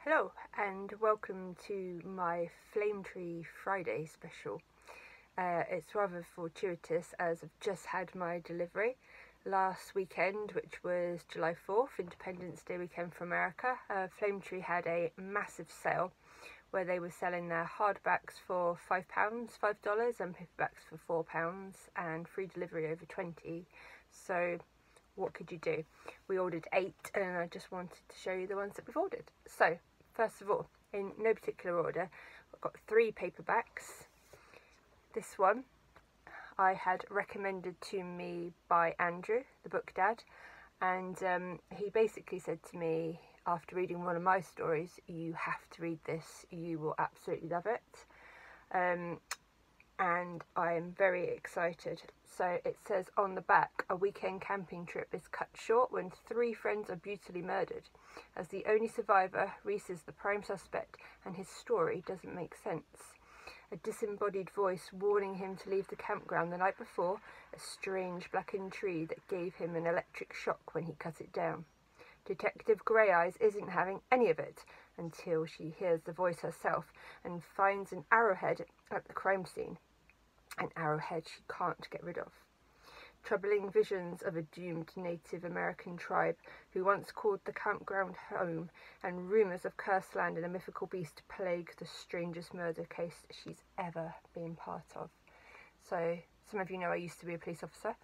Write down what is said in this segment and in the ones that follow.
Hello and welcome to my Flame Tree Friday special. It's rather fortuitous as I've just had my delivery last weekend, which was July 4th, Independence Day weekend for America. Flame Tree had a massive sale where they were selling their hardbacks for £5, $5, and paperbacks for £4 and free delivery over 20. So what could you do? We ordered 8 and I just wanted to show you the ones that we've ordered. So first of all, in no particular order, I've got 3 paperbacks. This one I had recommended to me by Andrew, the book dad, and he basically said to me after reading one of my stories, you have to read this, you will absolutely love it. And I am very excited. So it says on the back, a weekend camping trip is cut short when 3 friends are brutally murdered. As the only survivor, Reese is the prime suspect and his story doesn't make sense. A disembodied voice warning him to leave the campground the night before, a strange blackened tree that gave him an electric shock when he cut it down. Detective Grey Eyes isn't having any of it until she hears the voice herself and finds an arrowhead at the crime scene. An arrowhead she can't get rid of. Troubling visions of a doomed Native American tribe who once called the campground home, and rumours of cursed land and a mythical beast plague the strangest murder case she's ever been part of. So, some of you know I used to be a police officer,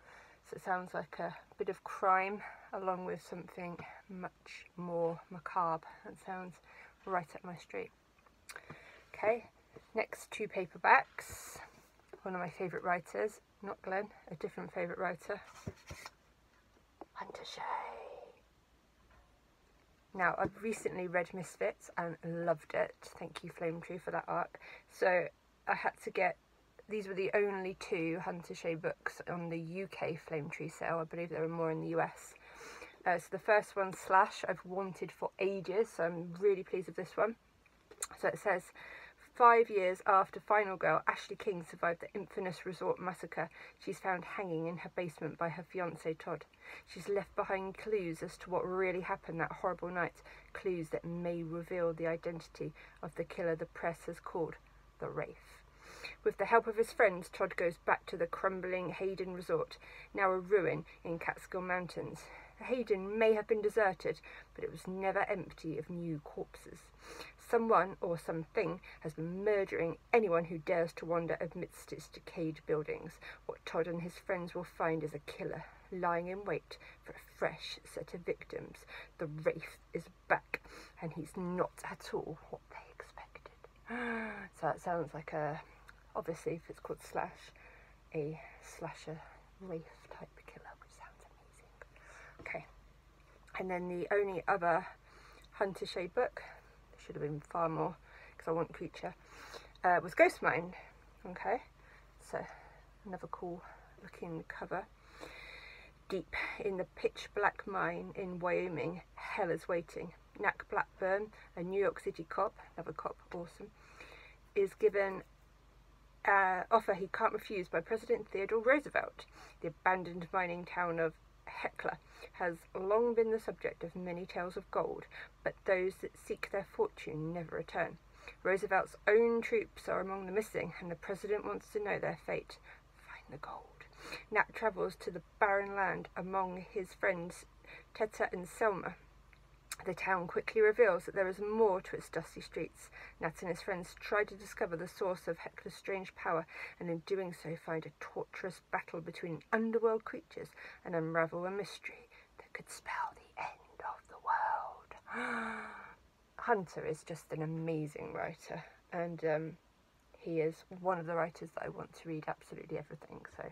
so it sounds like a bit of crime along with something much more macabre. That sounds right up my street. Okay, next 2 paperbacks. One of my favourite writers, not Glenn, a different favourite writer, Hunter Shea. Now, I've recently read Misfits and loved it. Thank you, Flame Tree, for that arc. So I had to get, these were the only 2 Hunter Shea books on the UK Flame Tree sale. I believe there were more in the US. So the first one, Slash, I've wanted for ages, so I'm really pleased with this one. So it says, 5 years after Final Girl, Ashley King survived the infamous resort massacre. She's found hanging in her basement by her fiancé Todd. She's left behind clues as to what really happened that horrible night, clues that may reveal the identity of the killer the press has called the Wraith. With the help of his friends, Todd goes back to the crumbling Hayden Resort, now a ruin in Catskill Mountains. Hayden may have been deserted, but it was never empty of new corpses. Someone or something has been murdering anyone who dares to wander amidst its decayed buildings. What Todd and his friends will find is a killer lying in wait for a fresh set of victims. The Wraith is back, and he's not at all what they expected. So that sounds like a, obviously if it's called Slash, a slasher Wraith type killer, which sounds amazing. Okay, and then the only other Hunter Shea book, should have been far more because I want creature, was Ghost Mine. Okay, so another cool looking cover. Deep in the pitch black mine in Wyoming, hell is waiting. Knack Blackburn, a New York City cop, another cop, awesome, is given an offer he can't refuse by President Theodore Roosevelt. The abandoned mining town of Hecla has long been the subject of many tales of gold, but those that seek their fortune never return. Roosevelt's own troops are among the missing, and the president wants to know their fate. Find the gold. Nat travels to the barren land among his friends Teta and Selma. The town quickly reveals that there is more to its dusty streets. Nat and his friends try to discover the source of Hecla's strange power, and in doing so find a torturous battle between underworld creatures and unravel a mystery that could spell the end of the world. Hunter is just an amazing writer, and he is one of the writers that I want to read absolutely everything, so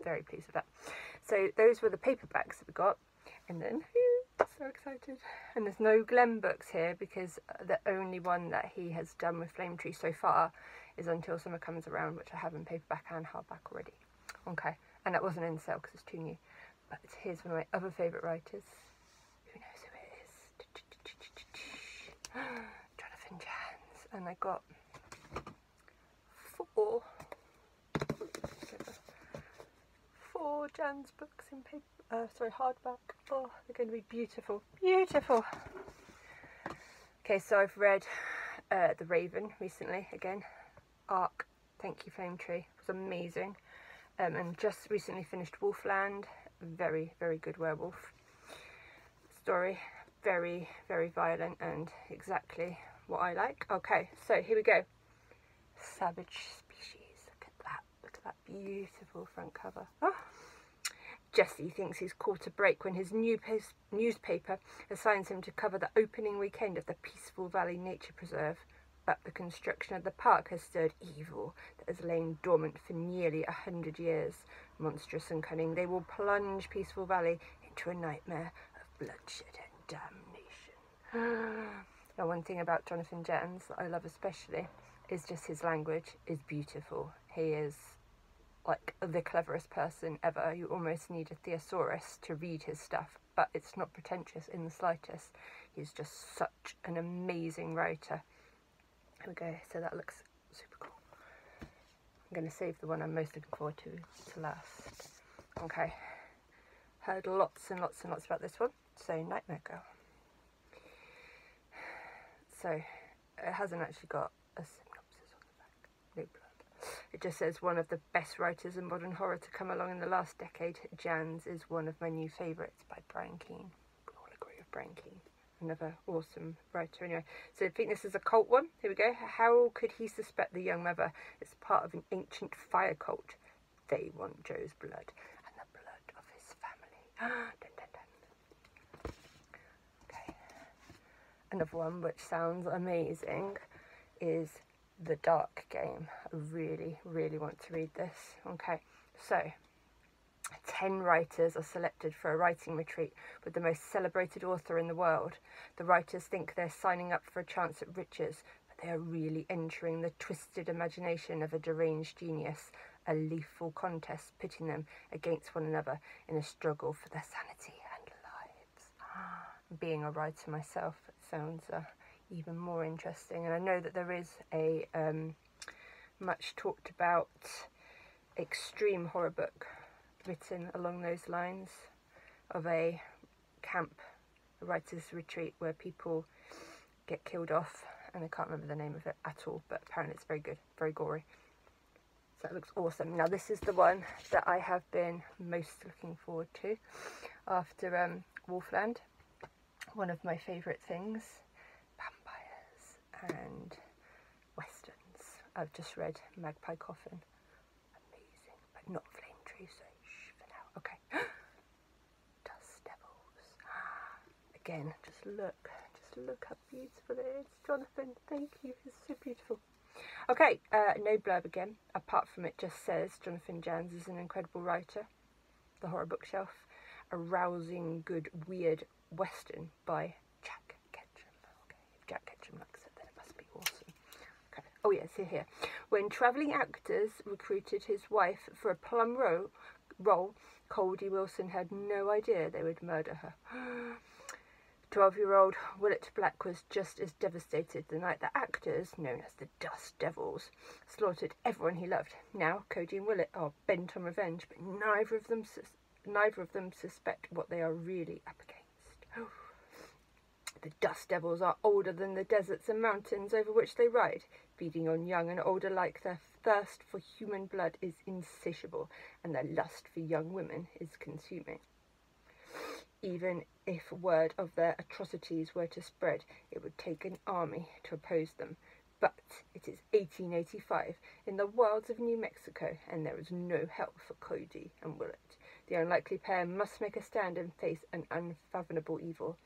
very pleased with that. So those were the paperbacks that we got, and then so excited. And there's no Glenn books here because the only one that he has done with Flame Tree so far is Until Summer Comes Around, which I have in paperback and hardback already. Okay, and that wasn't in sale because it's too new. But here's one of my other favourite writers. Who knows who it is? Jonathan Janz. And I got 4 Janz books in paper. Sorry, hardback. Oh, they're going to be beautiful. Beautiful. Okay, so I've read The Raven recently, again, Arc, thank you Flame Tree, it was amazing. And just recently finished Wolfland, very, very good werewolf story, very, very violent and exactly what I like. Okay, so here we go. Savage Species, look at that beautiful front cover. Oh. Jesse thinks he's caught a break when his newspaper assigns him to cover the opening weekend of the Peaceful Valley Nature Preserve. But the construction of the park has stirred evil that has lain dormant for nearly 100 years. Monstrous and cunning, they will plunge Peaceful Valley into a nightmare of bloodshed and damnation. Now, one thing about Jonathan Janz that I love especially is just his language is beautiful. He is like the cleverest person ever. You almost need a thesaurus to read his stuff, but it's not pretentious in the slightest. He's just such an amazing writer. Here we go, so that looks super cool. I'm going to save the one I'm most looking forward to last. Okay, heard lots and lots and lots about this one. So Nightmare Girl. So it hasn't actually got a synopsis on the back. No blood. It just says, one of the best writers in modern horror to come along in the last decade, Janz is one of my new favourites, by Brian Keane. We all agree with Brian Keane. Another awesome writer. Anyway, so I think this is a cult one. Here we go. How could he suspect the young mother is part of an ancient fire cult? They want Joe's blood and the blood of his family. Dun, dun, dun. Okay. Another one which sounds amazing is The Dark Game. I really, really want to read this. Okay, so 10 writers are selected for a writing retreat with the most celebrated author in the world. The writers think they're signing up for a chance at riches, but they are really entering the twisted imagination of a deranged genius, a lethal contest pitting them against one another in a struggle for their sanity and lives. Being a writer myself, it sounds even more interesting. And I know that there is a much talked about extreme horror book written along those lines, of a camp, a writer's retreat where people get killed off, and I can't remember the name of it at all, but apparently it's very good, very gory. So that looks awesome. Now this is the one that I have been most looking forward to after Wolfland. One of my favourite things, vampires and westerns. I've just read Magpie Coffin. Amazing, but not Flame Tree, so shh for now. Okay. Dust Devils. Again, just look how beautiful it is. Jonathan, thank you, it's so beautiful. Okay, no blurb again, apart from it just says Jonathan Janz is an incredible writer. The Horror Bookshelf. A rousing, good, weird western by Jack Ketchum. Okay, if Jack Ketchum likes it, then it must be awesome. Okay. Oh yes, here. When travelling actors recruited his wife for a plum role, Goldie Wilson had no idea they would murder her. 12-year-old Willett Black was just as devastated the night the actors, known as the Dust Devils, slaughtered everyone he loved. Now Cody and Willett are bent on revenge, but neither of them suspect what they are really up against. The Dust Devils are older than the deserts and mountains over which they ride. Feeding on young and old alike, their thirst for human blood is insatiable, and their lust for young women is consuming. Even if word of their atrocities were to spread, it would take an army to oppose them. But it is 1885 in the wilds of New Mexico, and there is no help for Cody and Willett. The unlikely pair must make a stand and face an unfathomable evil.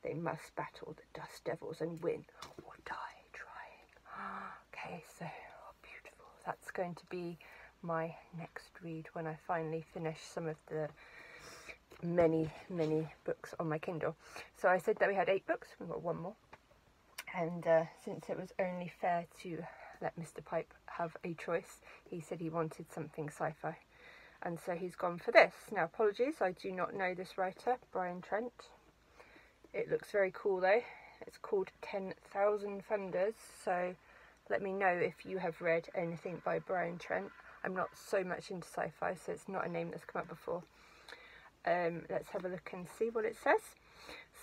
They must battle the Dust Devils and win, or die trying. Okay, so beautiful. That's going to be my next read when I finally finish some of the many books on my Kindle. So I said that we had 8 books. We've got 1 more. And since it was only fair to let Mr. Pipe have a choice, he said he wanted something sci-fi. And so he's gone for this. Now, apologies, I do not know this writer, Brian Trent. It looks very cool though. It's called 10,000 Thunders. So let me know if you have read anything by Brian Trent. I'm not so much into sci-fi, so it's not a name that's come up before. Let's have a look and see what it says.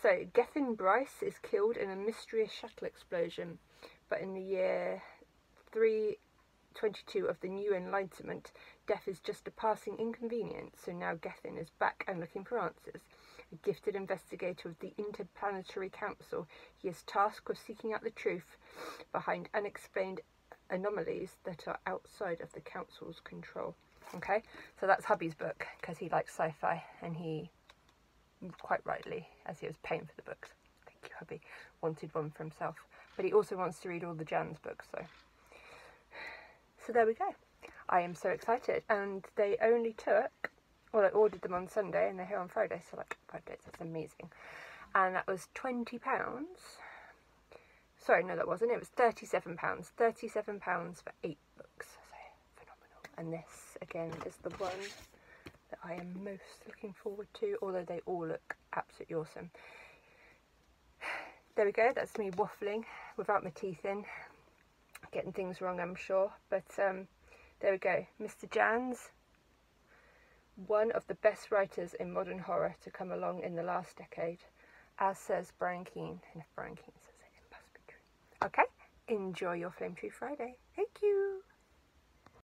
So, Gethin Bryce is killed in a mysterious shuttle explosion, but in the year 322 of the New Enlightenment, death is just a passing inconvenience, so now Gethin is back and looking for answers. A gifted investigator of the Interplanetary Council, he is tasked with seeking out the truth behind unexplained anomalies that are outside of the Council's control. Okay, so that's hubby's book, because he likes sci-fi, and he, quite rightly, as he was paying for the books, thank you hubby, wanted one for himself. But he also wants to read all the Janz books, so there we go. I am so excited, and they only took, well, I ordered them on Sunday and they're here on Friday, so like 5 days. That's amazing. And that was £20. Sorry, no, that wasn't. It was £37. £37 for 8 books. So phenomenal. And this again is the one that I am most looking forward to, although they all look absolutely awesome. There we go. That's me waffling without my teeth in, getting things wrong, I'm sure. But there we go. Mr. Janz, one of the best writers in modern horror to come along in the last decade, as says Brian Keane. And if Brian Keane says it, it must be true. Okay, enjoy your Flame Tree Friday. Thank you.